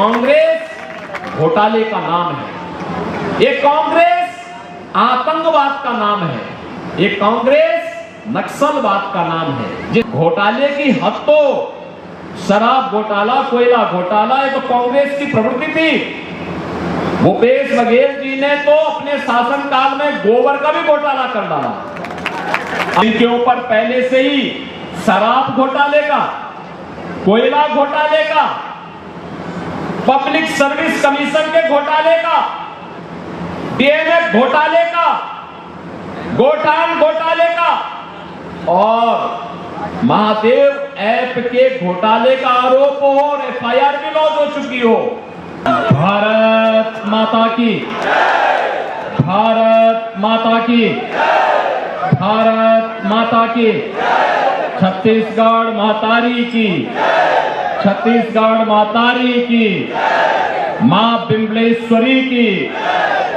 कांग्रेस घोटाले का नाम है, ये कांग्रेस आतंकवाद का नाम है, ये कांग्रेस नक्सलवाद का नाम है। जिस घोटाले की हद तो शराब घोटाला, कोयला घोटाला, ये तो कांग्रेस की प्रवृत्ति थी। भूपेश बघेल जी ने तो अपने शासनकाल में गोबर का भी घोटाला कर डाला। इनके ऊपर पहले से ही शराब घोटाले का, कोयला घोटाले का, पब्लिक सर्विस कमीशन के घोटाले का, डीएमएफ घोटाले का, गोठान घोटाले का और महादेव ऐप के घोटाले का आरोप हो और एफआईआर भी लॉन्च हो चुकी हो। भारत माता की, भारत माता की, भारत माता की, छत्तीसगढ़ महतारी की, छत्तीसगढ़ महतारी की, मां बिमलेश्वरी की,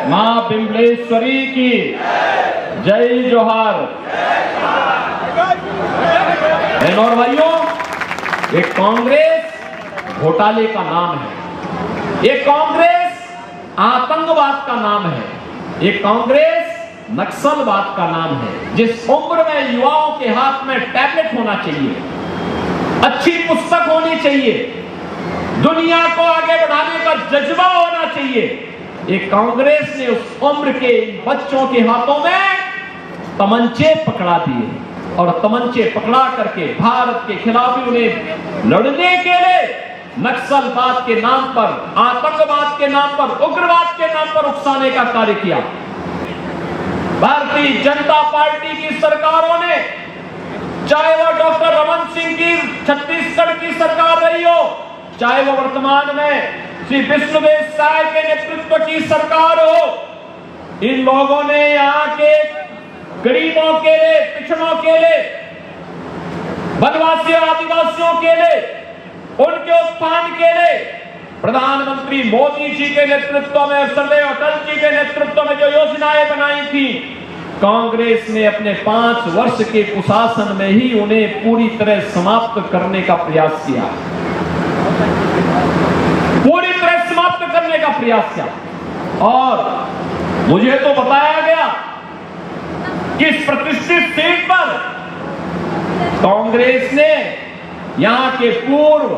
मां बिमलेश्वरी की जय जोहार। बहनों और भाइयों, ये कांग्रेस घोटाले का नाम है, ये कांग्रेस आतंकवाद का नाम है, ये कांग्रेस नक्सलवाद का नाम है। जिस उम्र में युवाओं के हाथ में टैबलेट होना चाहिए, अच्छी पुस्तक होनी चाहिए, दुनिया को आगे बढ़ाने का जज्बा होना चाहिए, ये कांग्रेस ने उस उम्र के बच्चों के हाथों में तमंचे पकड़ा दिए और तमंचे पकड़ा करके भारत के खिलाफ उन्हें लड़ने के लिए नक्सलवाद के नाम पर, आतंकवाद के नाम पर, उग्रवाद के नाम पर उकसाने का कार्य किया। भारतीय जनता पार्टी की सरकारों ने, चाहे वह डॉक्टर रमन सिंह की छत्तीसगढ़ की सरकार रही हो, चाहे वह वर्तमान में श्री विष्णुदेव साय के नेतृत्व की सरकार हो, इन लोगों ने यहाँ के गरीबों के लिए, पिछड़ों के लिए, वनवासियों आदिवासियों के लिए, उनके उत्थान के लिए प्रधानमंत्री मोदी जी के नेतृत्व में, सरदेव अटल जी के नेतृत्व में जो योजनाएं बनाई थी, कांग्रेस ने अपने 5 वर्ष के कुशासन में ही उन्हें पूरी तरह समाप्त करने का प्रयास किया, पूरी तरह समाप्त करने का प्रयास किया। और मुझे तो बताया गया कि इस प्रतिष्ठित सीट पर कांग्रेस ने यहां के पूर्व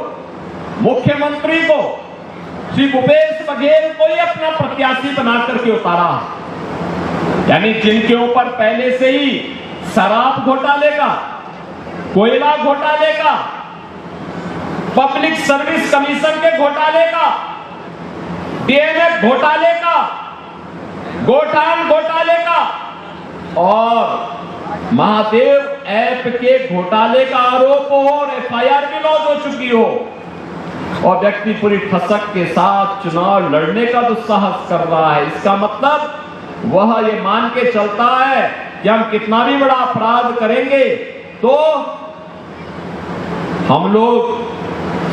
मुख्यमंत्री को, श्री भूपेश बघेल को ही अपना प्रत्याशी बनाकर के उतारा। यानी जिनके ऊपर पहले से ही शराब घोटाले का, कोयला घोटाले का, पब्लिक सर्विस कमीशन के घोटाले का, डीएमएफ घोटाले का, गोठान घोटाले का और महादेव ऐप के घोटाले का आरोप हो और एफआईआर भी लॉन्च हो चुकी हो और व्यक्ति पूरी ठसक के साथ चुनाव लड़ने का दुस्साहस कर रहा है, इसका मतलब वह ये मान के चलता है कि हम कितना भी बड़ा अपराध करेंगे तो हम लोग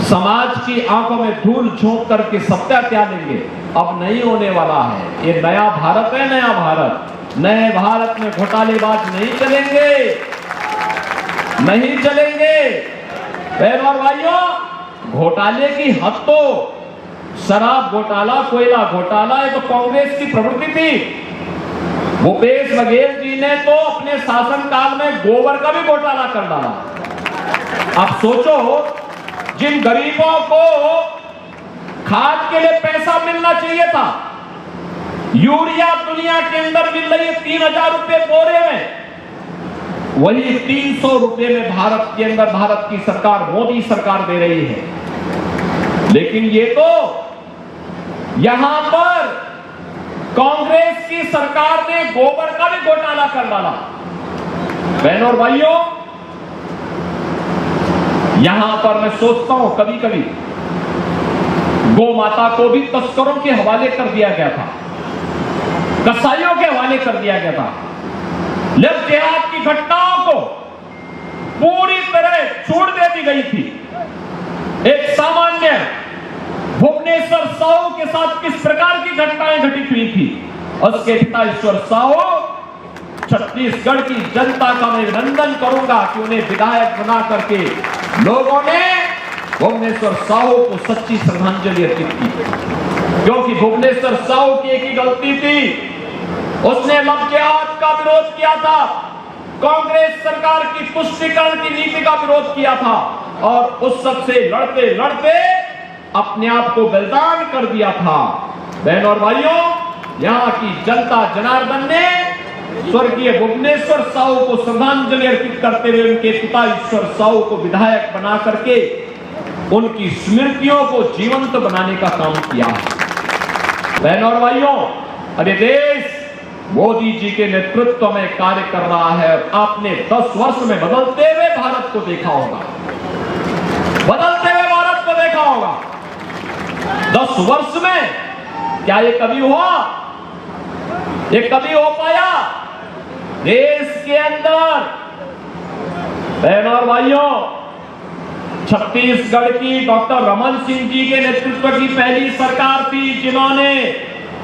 समाज की आंखों में धूल झोंक करके सत्या त्याग लेंगे। अब नहीं होने वाला है, ये नया भारत है, नया भारत। नए भारत में घोटालेबाज नहीं चलेंगे, नहीं चलेंगे। बहनों और भाइयों, घोटाले की हद तो शराब घोटाला, कोयला घोटाला, ये तो कांग्रेस की प्रवृत्ति थी। भूपेश बघेल जी ने तो अपने शासनकाल में गोबर का भी घोटाला कर डाला। अब सोचो, जिन गरीबों को खाद के लिए पैसा मिलना चाहिए था, यूरिया दुनिया के अंदर मिल रही है 3000 रुपए बोरे में, वही 300 रुपए में भारत के अंदर भारत की सरकार, मोदी सरकार दे रही है। लेकिन ये तो यहां पर कांग्रेस की सरकार ने गोबर का भी घोटाला कर डाला। बहनों और भाइयों, यहां पर मैं सोचता हूं कभी कभी गौ माता को भी तस्करों के हवाले कर दिया गया था, कसाईयों के हवाले कर दिया गया था। लेफ्ट जिहाद की घटनाओं को पूरी तरह छोड़ दे दी गई थी। एक सामान्य भुवनेश्वर साहू के साथ किस प्रकार की घटनाएं घटित हुई थी, उसके पिता ईश्वर साहू, छत्तीसगढ़ की जनता का मैं अभिनंदन करूंगा कि उन्हें विधायक बना करके लोगों ने भुवनेश्वर साहू को सच्ची श्रद्धांजलि अर्पित की, क्योंकि भुवनेश्वर साहू की एक ही गलती थी, उसने लब जिहाद का विरोध किया था, कांग्रेस सरकार की तुष्टीकरण की नीति का विरोध किया था और उस सब से लड़ते लड़ते अपने आप को बलिदान कर दिया था। बहनों और भाइयों, यहाँ की जनता जनार्दन ने स्वर्गीय भुवनेश्वर साहू को श्रद्धांजलि अर्पित करते हुए उनके पिता ईश्वर साहू को विधायक बना करके उनकी स्मृतियों को जीवंत बनाने का काम किया। बहनों और भाइयों, अरे देश मोदी जी के नेतृत्व में कार्य कर रहा है। आपने 10 वर्ष में बदलते हुए भारत को देखा होगा, बदलते हुए भारत को देखा होगा। 10 वर्ष में क्या ये कभी हुआ? ये कभी हो पाया देश के अंदर? बहनों और भाइयों, छत्तीसगढ़ की डॉक्टर रमन सिंह जी के नेतृत्व की पहली सरकार थी जिन्होंने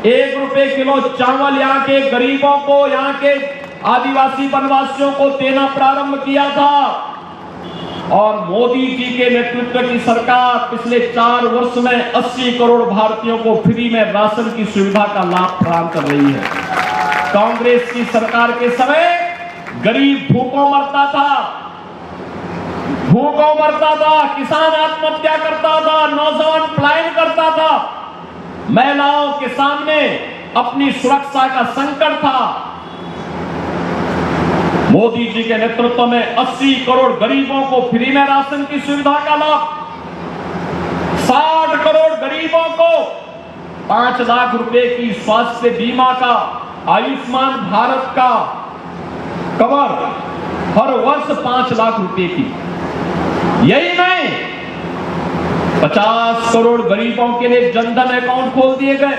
1 रुपए किलो चावल यहाँ के गरीबों को, यहाँ के आदिवासी वनवासियों को देना प्रारंभ किया था। और मोदी जी के नेतृत्व की सरकार पिछले 4 वर्ष में 80 करोड़ भारतीयों को फ्री में राशन की सुविधा का लाभ प्रदान कर रही है। कांग्रेस की सरकार के समय गरीब भूखों मरता था, भूखों मरता था, किसान आत्महत्या करता था, नौजवान पलायन करता था, महिलाओं के सामने अपनी सुरक्षा का संकट था। मोदी जी के नेतृत्व में 80 करोड़ गरीबों को फ्री में राशन की सुविधा का लाभ, 60 करोड़ गरीबों को 5 लाख रुपए की स्वास्थ्य बीमा का, आयुष्मान भारत का कवर हर वर्ष 5 लाख रुपए की। यही नहीं, 50 करोड़ गरीबों के लिए जनधन अकाउंट खोल दिए गए।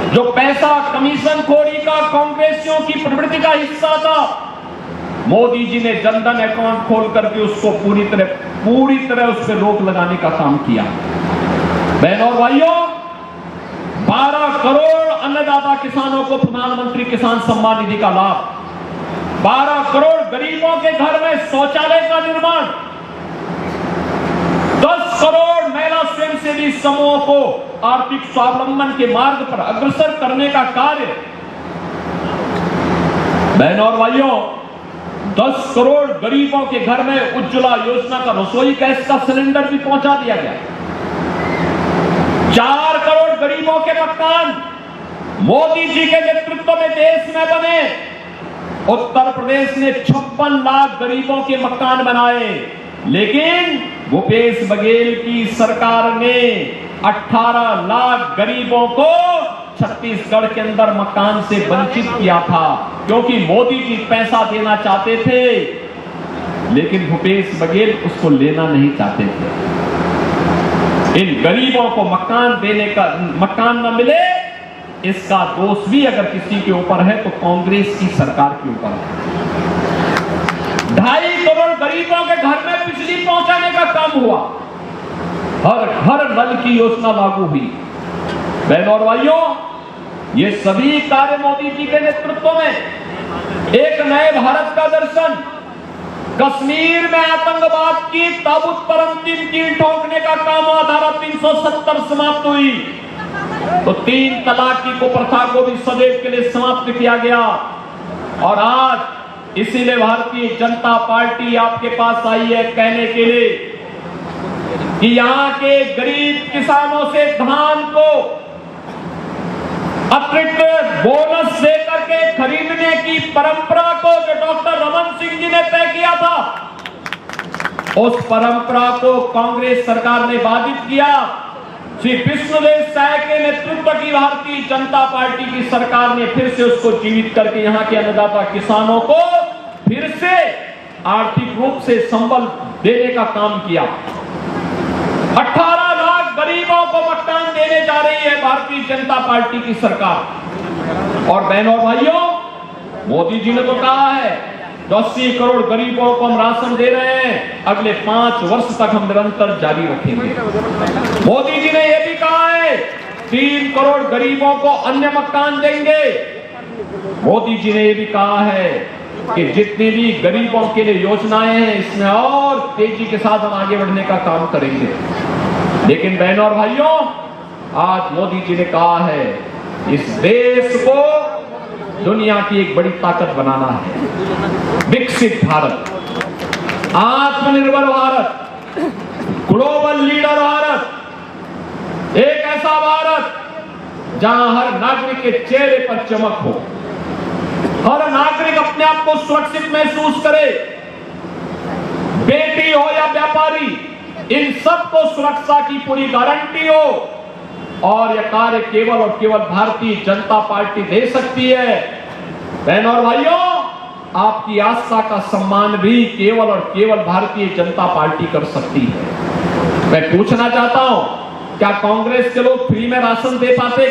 जो पैसा कमीशन खोरी का कांग्रेसियों की प्रवृत्ति का हिस्सा था, मोदी जी ने जनधन अकाउंट खोल करके उसको पूरी तरह उस पर रोक लगाने का काम किया। बहनों और भाइयों, 12 करोड़ अन्नदाता किसानों को प्रधानमंत्री किसान सम्मान निधि का लाभ, 12 करोड़ गरीबों के घर में शौचालय का निर्माण, 10 करोड़ महिला स्वयंसेवी समूहों को आर्थिक स्वावलंबन के मार्ग पर अग्रसर करने का कार्य। बहनों और भाइयों, 10 करोड़ गरीबों के घर में उज्ज्वला योजना का रसोई गैस का सिलेंडर भी पहुंचा दिया गया। 4 करोड़ गरीबों के मकान मोदी जी के नेतृत्व में देश में बने। उत्तर प्रदेश ने 56 लाख गरीबों के मकान बनाए, लेकिन भूपेश बघेल की सरकार ने 18 लाख गरीबों को छत्तीसगढ़ के अंदर मकान से वंचित किया था, क्योंकि मोदी जी पैसा देना चाहते थे लेकिन भूपेश बघेल उसको लेना नहीं चाहते थे। इन गरीबों को मकान न मिले, इसका दोष भी अगर किसी के ऊपर है तो कांग्रेस की सरकार के ऊपर है। 2.5 करोड़ गरीबों के घर में बिजली पहुंचाने का काम हुआ, हर नल की योजना लागू हुई। बहनों और भाइयों, ये सभी कार्य मोदी जी के नेतृत्व में एक नए भारत का दर्शन, कश्मीर में आतंकवाद की ताबूत पर अंतिम कील ठोकने का काम धारा 370 समाप्त हुई, तो 3 तलाक की कुप्रथा को भी सदैव के लिए समाप्त किया गया। और आज इसीलिए भारतीय जनता पार्टी आपके पास आई है कहने के लिए कि यहाँ के गरीब किसानों से धान को अतिरिक्त बोनस देकर के खरीदने की परंपरा को जो डॉक्टर रमन सिंह जी ने तय किया था, उस परंपरा को कांग्रेस सरकार ने बाधित किया। श्री विष्णुदेव साय के नेतृत्व की भारतीय जनता पार्टी की सरकार ने फिर से उसको जीवित करके यहाँ के अन्नदाता किसानों को फिर से आर्थिक रूप से संबल देने का काम किया। 18 लाख गरीबों को मकान देने जा रही है भारतीय जनता पार्टी की सरकार। और बहनों और भाइयों, मोदी जी ने तो कहा है 80 करोड़ गरीबों को हम राशन दे रहे हैं, अगले 5 वर्ष तक हम निरंतर जारी रखेंगे। मोदी जी ने यह भी कहा है 3 करोड़ गरीबों को अन्य मकान देंगे। मोदी जी ने यह भी कहा है कि जितनी भी गरीबों के लिए योजनाएं हैं इसमें और तेजी के साथ हम आगे बढ़ने का काम करेंगे। लेकिन बहनों और भाइयों, आज मोदी जी ने कहा है इस देश को दुनिया की एक बड़ी ताकत बनाना है। विकसित भारत, आत्मनिर्भर भारत, ग्लोबल लीडर भारत, एक ऐसा भारत जहां हर नागरिक के चेहरे पर चमक हो, हर नागरिक अपने आप को सुरक्षित महसूस करे। बेटी हो या व्यापारी, इन सबको सुरक्षा की पूरी गारंटी हो। और यह कार्य केवल और केवल भारतीय जनता पार्टी दे सकती है। बहनों और भाइयों, आपकी आस्था का सम्मान भी केवल और केवल भारतीय जनता पार्टी कर सकती है। मैं पूछना चाहता हूं, क्या कांग्रेस के लोग फ्री में राशन दे पाते?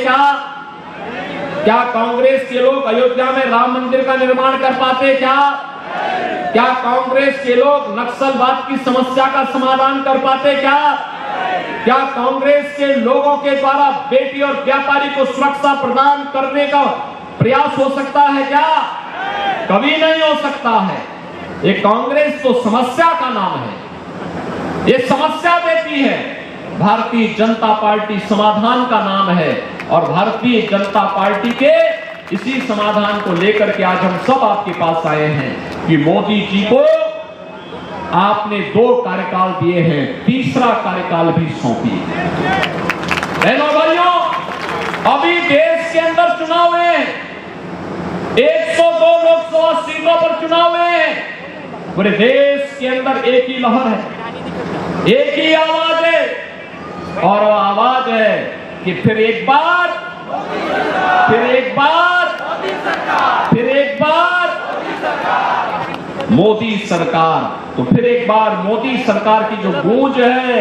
क्या कांग्रेस के लोग अयोध्या में राम मंदिर का निर्माण कर पाते? क्या कांग्रेस के लोग नक्सलवाद की समस्या का समाधान कर पाते? क्या कांग्रेस के लोगों के द्वारा बेटी और व्यापारी को सुरक्षा प्रदान करने का प्रयास हो सकता है? कभी नहीं हो सकता है। ये कांग्रेस तो समस्या का नाम है, ये समस्या देती है। भारतीय जनता पार्टी समाधान का नाम है और भारतीय जनता पार्टी के इसी समाधान को लेकर के आज हम सब आपके पास आए हैं कि मोदी जी को आपने 2 कार्यकाल दिए हैं, तीसरा कार्यकाल भी सौंपिए। बहनों भाइयों, अभी देश के अंदर चुनाव है, 102 लोकसभा सीटों पर चुनाव है। पूरे देश के अंदर एक ही लहर है, एक ही आवाज है और वो आवाज है कि फिर एक बार मोदी सरकार। तो फिर एक बार मोदी सरकार की जो गूंज है,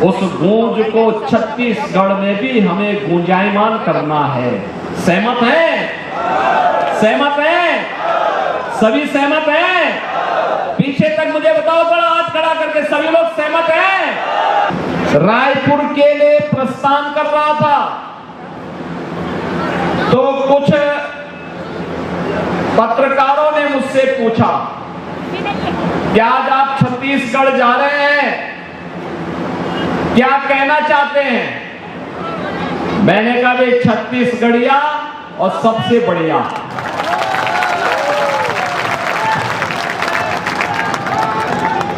उस गूंज को छत्तीसगढ़ में भी हमें गूंजायमान करना है। सहमत हैं? सहमत हैं? सभी सहमत हैं? पीछे तक मुझे बताओ, बड़ा हाथ खड़ा करके सभी लोग सहमत हैं? रायपुर के लिए प्रस्थान कर रहा था तो कुछ पत्रकारों ने मुझसे पूछा कि आज आप छत्तीसगढ़ जा रहे हैं, क्या कहना चाहते हैं? मैंने कहा वे छत्तीसगढ़िया और सबसे बढ़िया।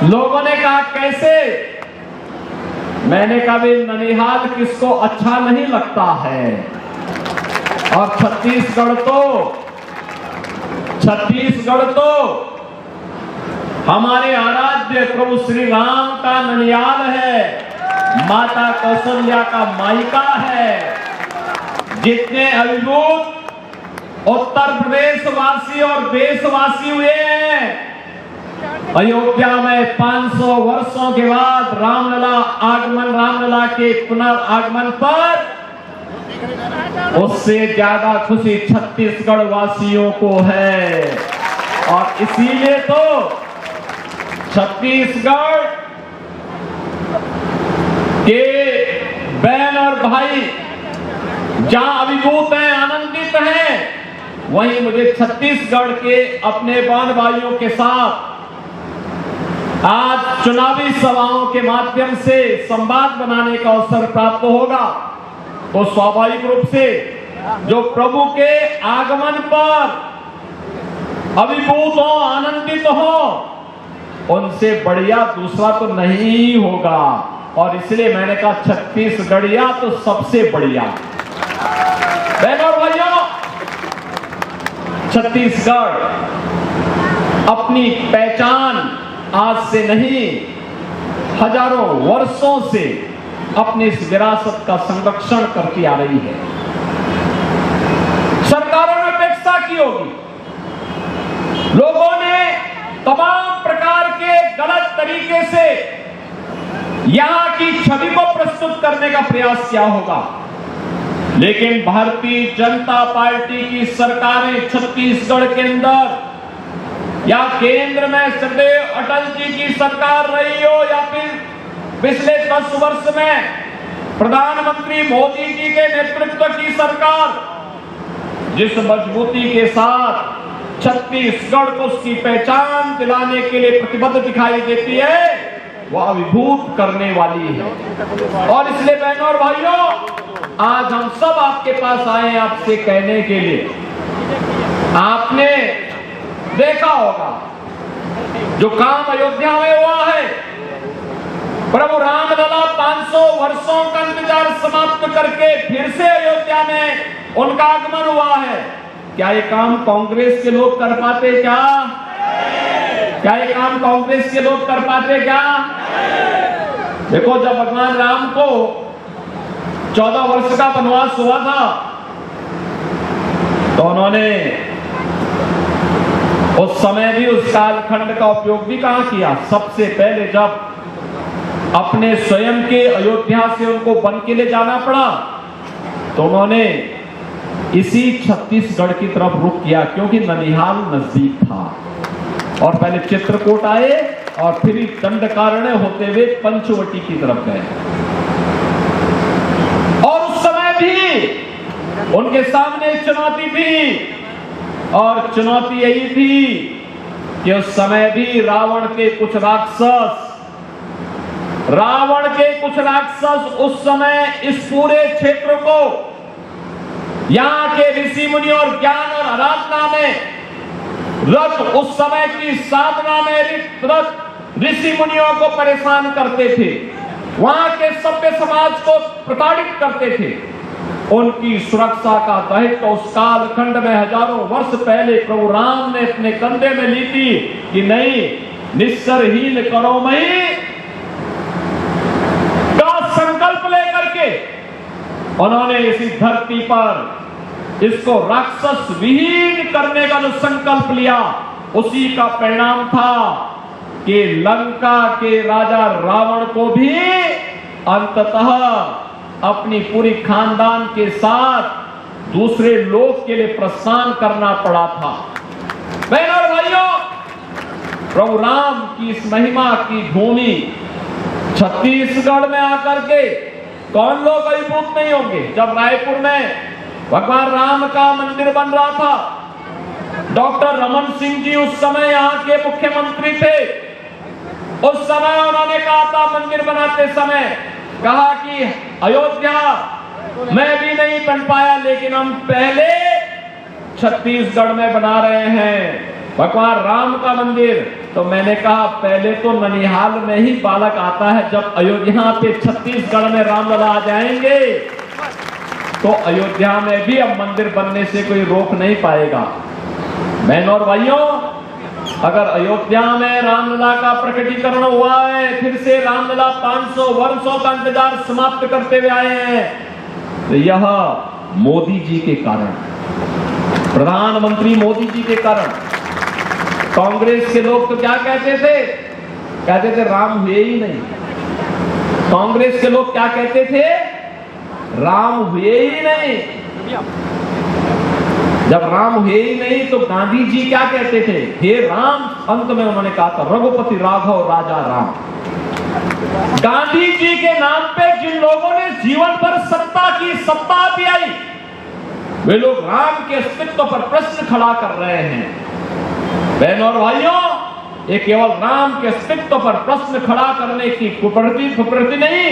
लोगों ने कहा कैसे? मैंने कहा वे ननिहाल किसको अच्छा नहीं लगता है, और छत्तीसगढ़ तो हमारे आराध्य प्रभु श्री राम का ननिहाल है, माता कौशल्या का मायका है। जितने अभिभूत उत्तर प्रदेश वासी और देशवासी हुए हैं, अयोध्या में 500 वर्षों के बाद रामलला के पुनर्आगमन पर उससे ज्यादा खुशी छत्तीसगढ़ वासियों को है। और इसीलिए तो छत्तीसगढ़ के बहन और भाई जहां अभिभूत हैं, आनंदित हैं, वहीं मुझे छत्तीसगढ़ के अपने बहन भाइयों के साथ आज चुनावी सभाओं के माध्यम से संवाद बनाने का अवसर प्राप्त होगा। तो स्वाभाविक रूप से जो प्रभु के आगमन पर अभिभूत हो, आनंदित हो, उनसे बढ़िया दूसरा तो नहीं होगा। और इसलिए मैंने कहा छत्तीसगढ़िया तो सबसे बढ़िया। बहनों और भाइयों, छत्तीसगढ़ अपनी पहचान आज से नहीं, हजारों वर्षों से अपनी इस विरासत का संरक्षण करती आ रही है। सरकारों ने अपेक्षा की होगी, लोगों ने तमाम प्रकार के गलत तरीके से यहां की छवि को प्रस्तुत करने का प्रयास किया होगा, लेकिन भारतीय जनता पार्टी की सरकारें छत्तीसगढ़ के अंदर या केंद्र में सदैव अटल जी की सरकार रही हो या फिर पिछले 10 वर्ष में प्रधानमंत्री मोदी जी के नेतृत्व की सरकार, जिस मजबूती के साथ छत्तीसगढ़ को उसकी पहचान दिलाने के लिए प्रतिबद्ध दिखाई देती है, वह अभिभूत करने वाली है। और इसलिए बहनों और भाइयों, आज हम सब आपके पास आए हैं आपसे कहने के लिए, आपने देखा होगा जो काम अयोध्या में हुआ है, प्रभु रामलला 500 वर्षों का इंतजार समाप्त करके फिर से अयोध्या में उनका आगमन हुआ है। क्या ये काम कांग्रेस के लोग कर पाते क्या? क्या ये काम कांग्रेस के लोग कर पाते क्या? देखो, जब भगवान राम को 14 वर्ष का वनवास हुआ था तो उन्होंने उस समय भी उस कालखंड का उपयोग भी कहां किया? सबसे पहले जब अपने स्वयं के अयोध्या से उनको वन के लिए जाना पड़ा तो उन्होंने इसी छत्तीसगढ़ की तरफ रुख किया, क्योंकि ननिहाल नजदीक था। और पहले चित्रकूट आए और फिर दंडकारण्य होते हुए पंचवटी की तरफ गए। और उस समय भी उनके सामने चुनौती थी, और चुनौती यही थी कि उस समय भी रावण के कुछ राक्षस उस समय इस पूरे क्षेत्र को, यहाँ के ऋषि मुनि और ज्ञान और आराधना में रत, उस समय की साधना में रत ऋषि मुनियों को परेशान करते थे, वहां के सभ्य समाज को प्रताड़ित करते थे। उनकी सुरक्षा का दायित्व उस कालखंड में हजारों वर्ष पहले प्रभु राम ने अपने कंधे में ली थी कि नहीं, निस्सरहीन करो मई का संकल्प लेकर के उन्होंने इसी धरती पर इसको राक्षस विहीन करने का जो संकल्प लिया, उसी का परिणाम था कि लंका के राजा रावण को भी अंततः अपनी पूरी खानदान के साथ दूसरे लोक के लिए प्रस्थान करना पड़ा था। बहनों और भाइयों, प्रभु राम की इस महिमा की भूमि छत्तीसगढ़ में आकर के कौन लोग अभिभूत नहीं होंगे? जब रायपुर में भगवान राम का मंदिर बन रहा था, डॉक्टर रमन सिंह जी उस समय यहाँ के मुख्यमंत्री थे। उस समय उन्होंने कहा था, मंदिर बनाते समय कहा कि अयोध्या में भी नहीं बन पाया, लेकिन हम पहले छत्तीसगढ़ में बना रहे हैं भगवान राम का मंदिर। तो मैंने कहा, पहले तो ननिहाल में ही बालक आता है, जब अयोध्या पे छत्तीसगढ़ में रामलला आ जाएंगे तो अयोध्या में भी अब मंदिर बनने से कोई रोक नहीं पाएगा। बहनों और भाइयों, अगर अयोध्या में रामलला का प्रकटीकरण हुआ है, फिर से रामलला 500 वर्षों का इंतजार समाप्त करते हुए आए हैं, तो यह मोदी जी के कारण, प्रधानमंत्री मोदी जी के कारण। कांग्रेस के लोग तो क्या कहते थे राम हुए ही नहीं। कांग्रेस के लोग क्या कहते थे? राम हुए ही नहीं। जब राम हुए ही नहीं तो गांधी जी क्या कहते थे? हे राम। अंत में उन्होंने कहा था, रघुपति राघव राजा राम। गांधी जी के नाम पे जिन लोगों ने जीवन भर सत्ता की, सत्ता भी आई, वे लोग राम के अस्तित्व पर प्रश्न खड़ा कर रहे हैं। बहनों और भाइयों, ये केवल राम के अस्तित्व पर प्रश्न खड़ा करने की कुप्रवृत्ति नहीं,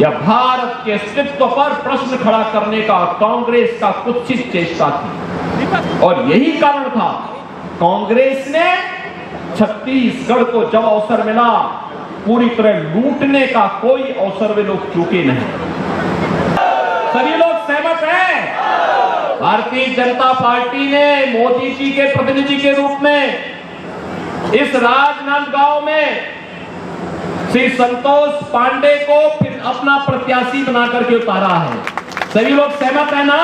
यह भारत के अस्तित्व पर प्रश्न खड़ा करने का कांग्रेस का कुत्सित चेष्टा थी। और यही कारण था, कांग्रेस ने छत्तीसगढ़ को जब अवसर मिला, पूरी तरह लूटने का कोई अवसर वे लोग चूके नहीं। सभी लोग सहमत हैं? भारतीय जनता पार्टी ने मोदी जी के प्रतिनिधि के रूप में इस राजनांदगांव में श्री संतोष पांडे को फिर अपना प्रत्याशी बना करके उतारा है। सभी लोग सहमत है ना?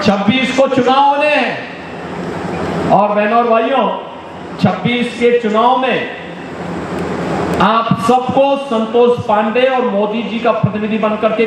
26 को चुनाव होने हैं, और बहनों और भाइयों, 26 के चुनाव में आप सबको संतोष पांडे और मोदी जी का प्रतिनिधि बनकर के